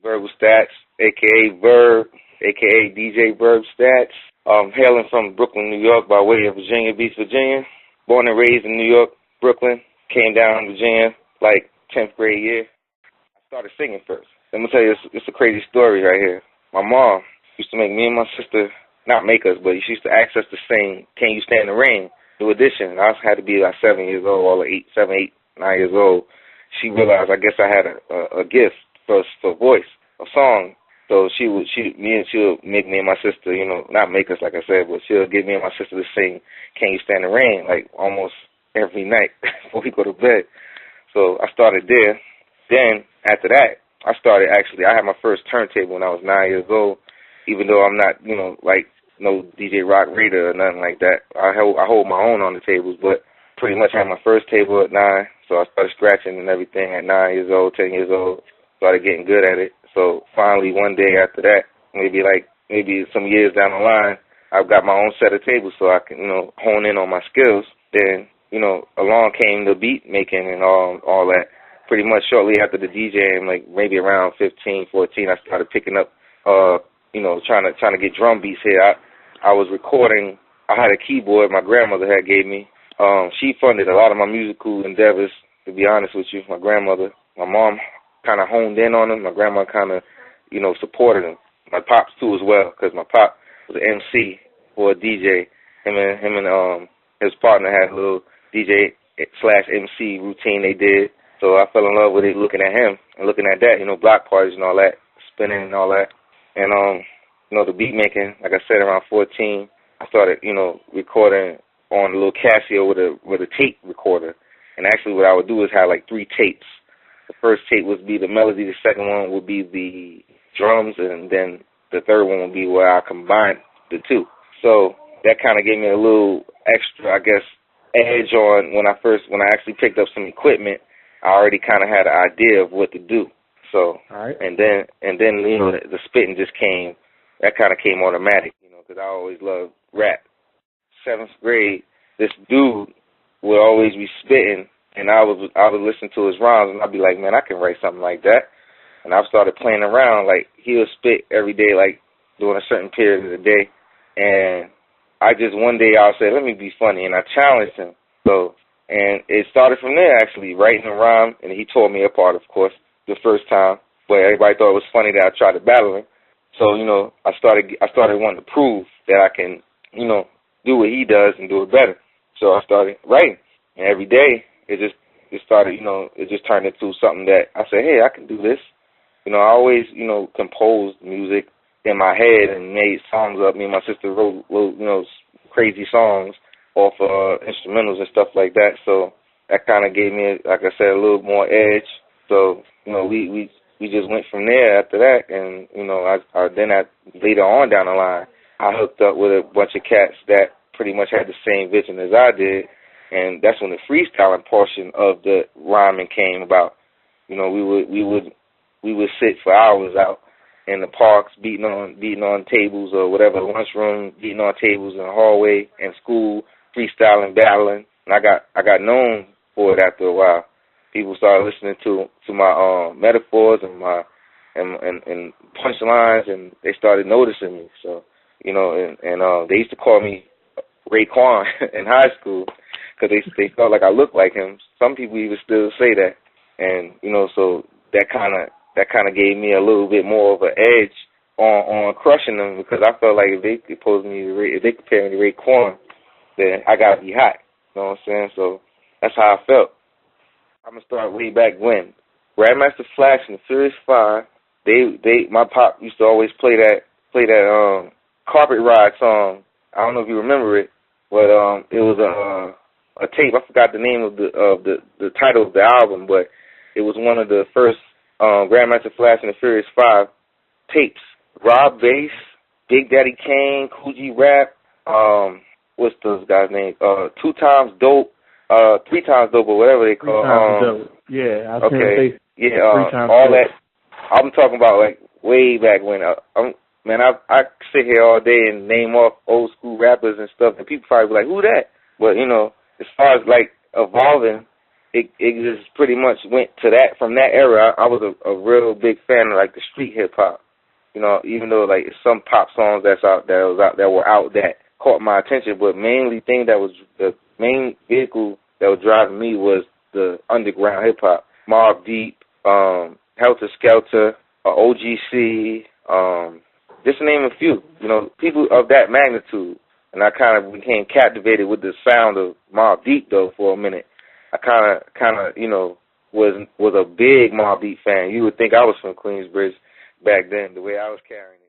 Verbal Stats, a.k.a. Verb, a.k.a. DJ Verb Stats. Hailing from Brooklyn, New York by way of Virginia Beach, Virginia. Born and raised in New York, Brooklyn. Came down to Virginia like 10th grade year. I started singing first. Let me tell you, it's a crazy story right here. My mom used to make me and my sister, not make us, but she used to ask us to sing Can You Stand the Rain? New edition. I had to be like 7 years old, or 7, 8, 9 years old. She realized, I guess I had a gift for voice, a song. So she'll make me and my sister, not make us like I said, but she'll get me and my sister to sing Can You Stand the Rain, like almost every night before we go to bed. So I started there. Then after that, I had my first turntable when I was 9 years old, even though I'm not, like no DJ Rock Raider or nothing like that. I hold my own on the tables, but pretty much had my first table at 9, so I started scratching and everything at 9 years old, 10 years old, started getting good at it. So finally one day after that, maybe some years down the line, I've got my own set of tables so I can, hone in on my skills. Then, along came the beat making and all that. Pretty much shortly after the DJing, like maybe around 15, 14, I started picking up, trying to get drum beats here. I was recording. I had a keyboard my grandmother had gave me. She funded a lot of my musical endeavors, to be honest with you. My grandmother, my mom kind of honed in on them. My grandma kind of, supported them. My pops too as well, because my pop was an MC or a DJ. Him and his partner had a little DJ/MC routine they did. So I fell in love with it looking at him and looking at that, block parties and all that, spinning and all that. And, the beat making, like I said, around 14, I started, recording on a little Casio with a tape recorder. And actually what I would do is have like 3 tapes. The first tape would be the melody, the second one would be the drums, and then the third one would be where I combined the two. So that kind of gave me a little extra, I guess, edge on when I actually picked up some equipment. I already kind of had an idea of what to do. So, right. and then the spitting just came. That kind of came automatic, because I always loved rap. 7th grade, this dude would always be spitting, and I would listen to his rhymes, and I'd be like, man, I can write something like that. And I started playing around. Like, he would spit every day, like during a certain period of the day. And one day I said, let me be funny, and I challenged him. So, and it started from there, actually, writing a rhyme, and he tore me apart, of course, the first time. But everybody thought it was funny that I tried to battle him. So, I started wanting to prove that I can, do what he does and do it better. So I started writing, and every day it started, it just turned into something that I said, hey, I can do this. I always, composed music in my head and made songs up. Me and my sister wrote crazy songs off instrumentals and stuff like that. So that kind of gave me, like I said, a little more edge. So, we just went from there after that. And, later on down the line, I hooked up with a bunch of cats that pretty much had the same vision as I did. And that's when the freestyling portion of the rhyming came about. We would sit for hours out in the parks, beating on tables or whatever, the lunchroom, beating on tables in the hallway, in school, freestyling, battling. And I got known for it after a while. People started listening to my metaphors and my and punchlines, and they started noticing me. So, they used to call me Raekwon in high school because they felt like I looked like him. Some people even still say that, and so that kind of gave me a little bit more of an edge on crushing them, because I felt like if they compare me to Raekwon, then I gotta be hot. You know what I'm saying? So that's how I felt. I'm gonna start way back when. Grandmaster Flash and the Furious Five. My pop used to always play that Carpet Ride song. I don't know if you remember it, but it was a tape. I forgot the name of the title of the album, but it was one of the first Grandmaster Flash and the Furious Five tapes. Rob Bass, Big Daddy Kane, Coogee Rap, what's those guys' names? 2 Times Dope, 3 Times Dope, or whatever they call it. Yeah, okay. All that. I'm talking about like way back when. I sit here all day and name off old school rappers and stuff, and people probably be like, who that? But, as far as like evolving it just pretty much went to that. From that era, I was a real big fan of like the street hip hop. You know, even though like some pop songs that were out that caught my attention, but mainly thing that was the main vehicle that was driving me was the underground hip hop. Mobb Deep, Helter Skelter, OGC, just to name a few. You know, people of that magnitude. And I kind of became captivated with the sound of Mobb Deep though for a minute. I kind of, you know, was a big Mobb Deep fan. You would think I was from Queensbridge back then, the way I was carrying it.